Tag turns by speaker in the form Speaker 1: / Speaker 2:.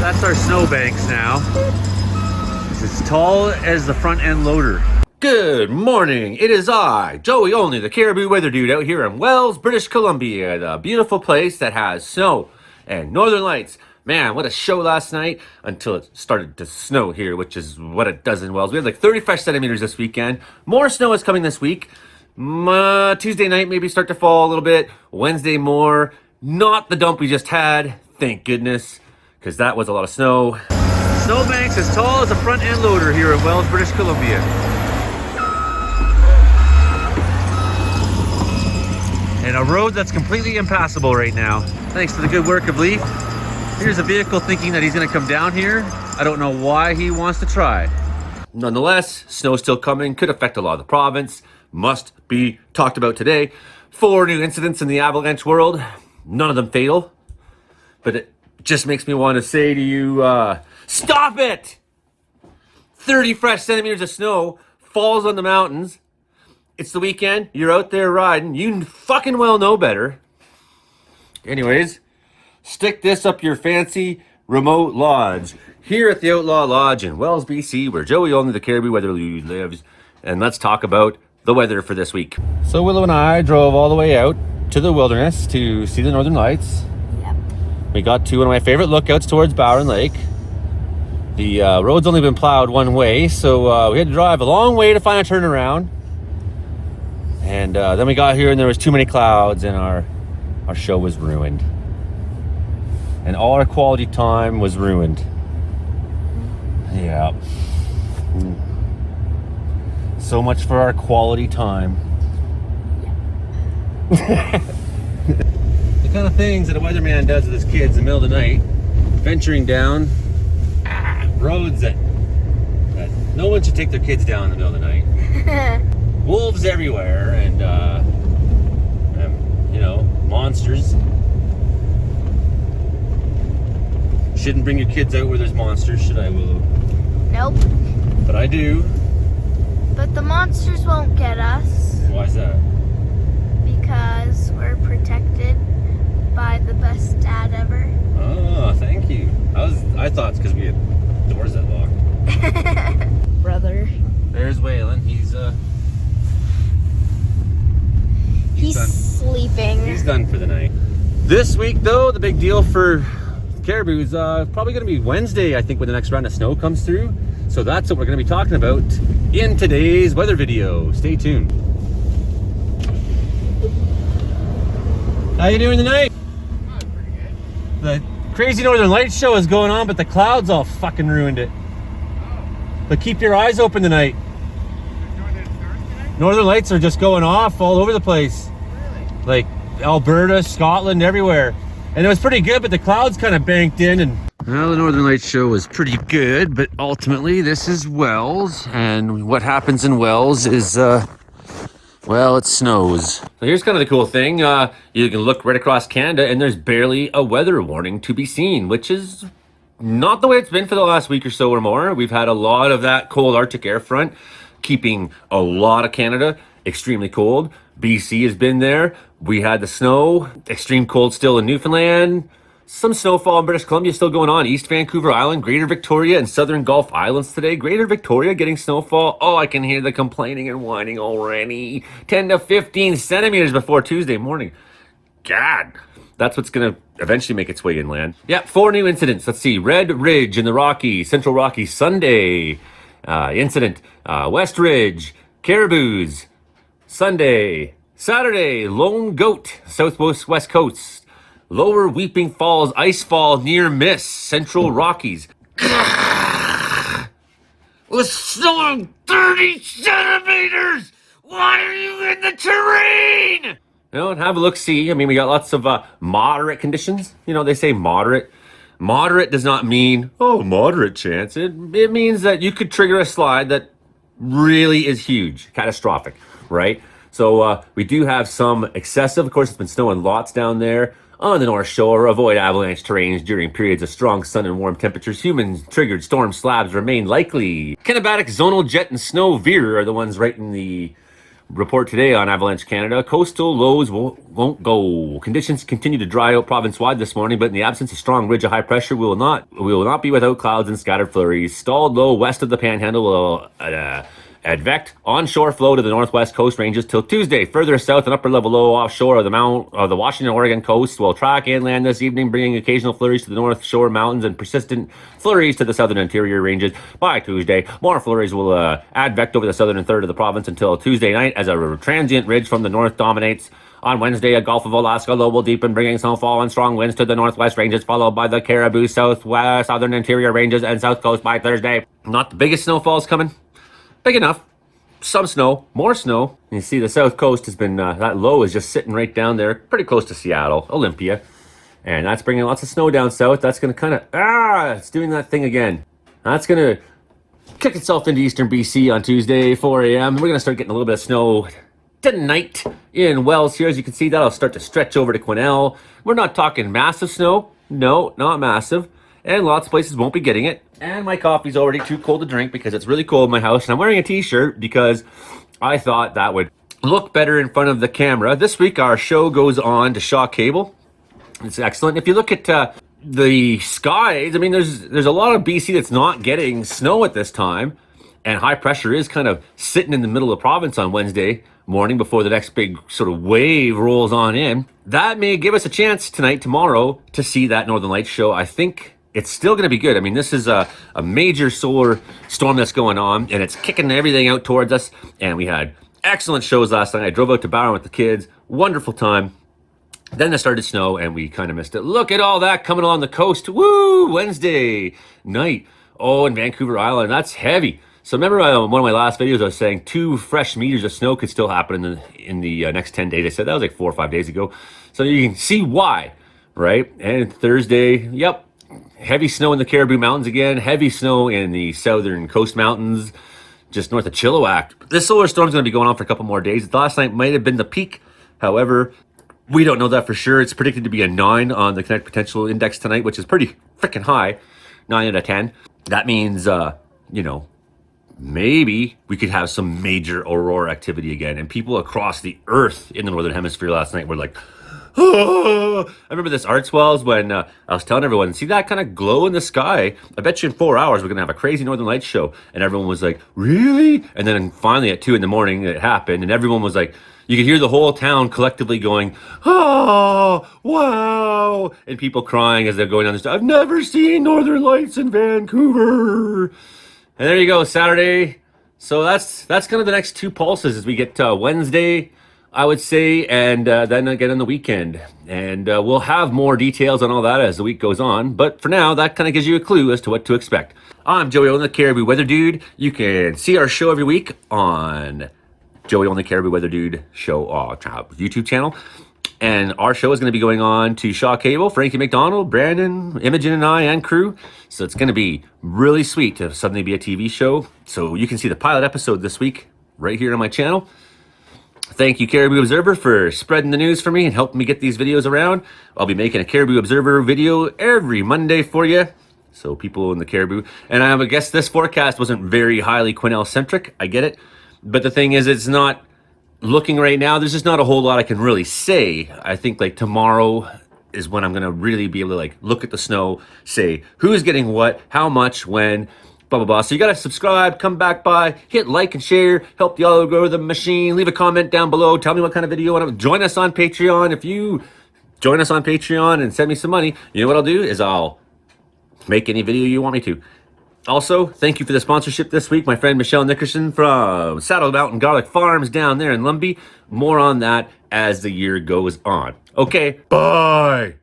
Speaker 1: That's our snowbanks now. It's as tall as the front end loader.
Speaker 2: Good morning. It is I, Joey Only, the Cariboo weather dude out here in Wells, British Columbia, the beautiful place that has snow and northern lights. Man, what a show last night until it started to snow here, which is what it does in Wells. We had like 35 centimeters this weekend. More snow is coming this week. Tuesday night maybe start to fall a little bit. Wednesday more. Not the dump we just had, thank goodness, because that was a lot of snow.
Speaker 1: Snowbanks as tall as a front end loader here in Wells, British Columbia. And a road that's completely impassable right now, thanks to the good work of Leaf. Here's a vehicle thinking that he's gonna come down here. I don't know why he wants to try.
Speaker 2: Nonetheless, snow still coming, could affect a lot of the province, must be talked about today. 4 new incidents in the Avalanche world, none of them fatal, but it just makes me want to say to you, stop it! 30 fresh centimeters of snow falls on the mountains. It's the weekend, you're out there riding, you fucking well know better. Anyways, stick this up your fancy remote lodge here at the Outlaw Lodge in Wells, BC, where Joey Only, the Cariboo weather dude, lives. And let's talk about the weather for this week. So Willow and I drove all the way out to the wilderness to see the northern lights.
Speaker 3: Yep.
Speaker 2: We got to one of my favorite lookouts towards Bowen Lake. The road's only been plowed one way, so we had to drive a long way to find a turnaround. And then we got here and there was too many clouds and our show was ruined. And all our quality time was ruined. Yeah. So much for our quality time. The kind of things that a weatherman does with his kids in the middle of the night, venturing down roads that no one should take their kids down in the middle of the night. Wolves everywhere and you know, monsters. Shouldn't bring your kids out where there's monsters, should I, Willow?
Speaker 3: Nope.
Speaker 2: But I do.
Speaker 3: But the monsters won't get us
Speaker 2: Why is that?
Speaker 3: because we're protected by the best dad ever.
Speaker 2: Oh, thank you. I thought it's because we had doors that locked.
Speaker 3: Brother.
Speaker 2: There's Waylon. He's done.
Speaker 3: Sleeping.
Speaker 2: He's done for the night. This week, though, the big deal for Cariboo is probably going to be Wednesday, I think, when the next round of snow comes through. So that's what we're going to be talking about in today's weather video. Stay tuned. How you doing tonight?
Speaker 4: Oh, pretty good.
Speaker 2: The crazy Northern Lights show is going on, but the clouds all fucking ruined it.
Speaker 4: Oh,
Speaker 2: But keep your eyes open tonight.
Speaker 4: they're doing the stars tonight?
Speaker 2: Northern Lights are just going off all over the place.
Speaker 4: Really?
Speaker 2: Like Alberta, Scotland, everywhere. And it was pretty good, but the clouds kind of banked in and... Well, the Northern Lights show was pretty good, but ultimately this is Wells, and what happens in Wells is, well, it snows. So here's kind of the cool thing. You can look right across Canada and there's barely a weather warning to be seen, which is not the way it's been for the last week or so or more. We've had a lot of that cold Arctic air front keeping a lot of Canada extremely cold. BC has been there. We had the snow, extreme cold still in Newfoundland. Some snowfall in British Columbia still going on. East Vancouver Island, Greater Victoria, and Southern Gulf Islands today. Greater Victoria getting snowfall. Oh, I can hear the complaining and whining already. 10 to 15 centimeters before Tuesday morning. God, that's what's going to eventually make its way inland. Yeah, 4 new incidents. Let's see. Red Ridge in the Rockies, Central Rockies, Sunday. Incident. West Ridge, Cariboo's, Sunday. Saturday, Lone Goat, Southwest West Coast. Lower Weeping Falls, Ice Fall, near miss, Central Rockies. It was snowing 30 centimeters! Why are you in the terrain? You know, have a look-see. I mean, we got lots of moderate conditions. You know, they say moderate. Moderate does not mean, oh, moderate chance. It means that you could trigger a slide that really is huge, catastrophic, right? So we do have some excessive. Of course, it's been snowing lots down there. On the North Shore, avoid avalanche terrains during periods of strong sun and warm temperatures. Human-triggered storm slabs remain likely. Kinematic, zonal jet, and snow veer are the ones right in the Report today on Avalanche Canada. Coastal lows won't go. Conditions continue to dry out province-wide this morning, but in the absence of strong ridge of high pressure, we will not be without clouds and scattered flurries. Stalled low west of the Panhandle will advect onshore flow to the northwest coast ranges till Tuesday. Further south, an upper level low offshore of the Washington Oregon coast will track inland this evening, bringing occasional flurries to the north shore mountains and persistent flurries to the southern interior ranges by Tuesday. More flurries will advect over the southern third of the province until Tuesday night as a transient ridge from the north dominates. On Wednesday, a Gulf of Alaska low will deepen, bringing snowfall and strong winds to the northwest ranges, followed by the Cariboo, southwest, southern interior ranges, and south coast by Thursday. Not the biggest snowfalls coming. Big enough. Some snow, more snow. You see the south coast has been, that low is just sitting right down there, pretty close to Seattle, Olympia. And that's bringing lots of snow down south. That's going to kind of, it's doing that thing again. That's going to kick itself into eastern BC on Tuesday, 4 a.m. We're going to start getting a little bit of snow tonight in Wells here. As you can see, that'll start to stretch over to Quesnel. We're not talking massive snow. No, not massive. And lots of places won't be getting it. And my coffee's already too cold to drink because it's really cold in my house. And I'm wearing a t-shirt because I thought that would look better in front of the camera. This week, our show goes on to Shaw Cable. It's excellent. If you look at the skies, I mean, there's a lot of BC that's not getting snow at this time. And high pressure is kind of sitting in the middle of the province on Wednesday morning before the next big sort of wave rolls on in. That may give us a chance tonight, tomorrow, to see that Northern Lights show. I think it's still going to be good. I mean, this is a major solar storm that's going on, and it's kicking everything out towards us. And we had excellent shows last night. I drove out to Byron with the kids. Wonderful time. Then it started to snow, and we kind of missed it. Look at all that coming along the coast. Woo! Wednesday night. Oh, in Vancouver Island. That's heavy. So remember one of my last videos, I was saying 2 fresh meters of snow could still happen in the next 10 days. I said that was like 4 or 5 days ago. So you can see why, right? And Thursday, yep. Heavy snow in the Cariboo Mountains again. Heavy snow in the southern coast mountains, just north of Chilliwack. This solar storm's going to be going on for a couple more days. Last night might have been the peak. However, we don't know that for sure. It's predicted to be a 9 on the Kinetic Potential Index tonight, which is pretty freaking high. 9 out of 10. That means, maybe we could have some major aurora activity again. And people across the earth in the Northern Hemisphere last night were like, oh. I remember this Arts Wells when I was telling everyone, see that kind of glow in the sky? I bet you in 4 hours we're going to have a crazy Northern Lights show. And everyone was like, really? And then finally at 2 in the morning it happened. And everyone was like, you could hear the whole town collectively going, oh, wow. And people crying as they're going down the street. I've never seen Northern Lights in Vancouver. And there you go, Saturday. So that's kind of the next 2 pulses as we get Wednesday, I would say, and then again on the weekend. And we'll have more details on all that as the week goes on. But for now, that kind of gives you a clue as to what to expect. I'm Joey Owen, the Cariboo Weather Dude. You can see our show every week on Joey Owen, the Cariboo Weather Dude show YouTube channel. And our show is going to be going on to Shaw Cable, Frankie McDonald, Brandon, Imogen, and I, and crew. So it's going to be really sweet to suddenly be a TV show. So you can see the pilot episode this week right here on my channel. Thank you, Cariboo Observer, for spreading the news for me and helping me get these videos around. I'll be making a Cariboo Observer video every Monday for you. So people in the Cariboo. And I guess this forecast wasn't very highly Quesnel-centric. I get it. But the thing is, it's not looking right now, there's just not a whole lot I can really say. I think like tomorrow is when I'm going to really be able to like look at the snow, say who's getting what, how much, when, blah, blah, blah. So you got to subscribe, come back by, hit like and share, help the algorithm machine, leave a comment down below, tell me what kind of video you want to, join us on Patreon. If you join us on Patreon and send me some money, you know what I'll do is I'll make any video you want me to. Also, thank you for the sponsorship this week, my friend Michelle Nickerson from Saddle Mountain Garlic Farms down there in Lumbee. More on that as the year goes on. Okay, bye.